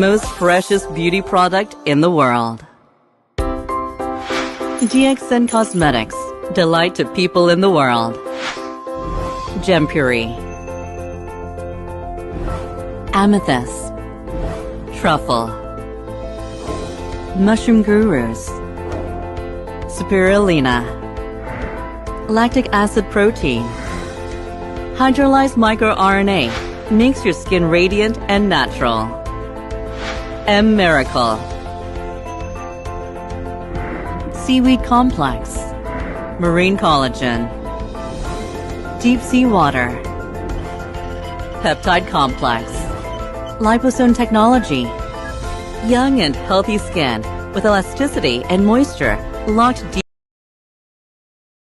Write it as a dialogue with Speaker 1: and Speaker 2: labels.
Speaker 1: most precious beauty product in the world. GXN Cosmetics, delight to people in the world. Gempuri, Amethyst, Truffle, Mushroom Gurus, Spirulina, Lactic Acid Protein, Hydrolyzed microRNA makes your skin radiant and natural. M Miracle, Seaweed Complex, Marine Collagen, Deep Sea Water, Peptide Complex, Liposome Technology, young and healthy skin with elasticity and moisture locked deep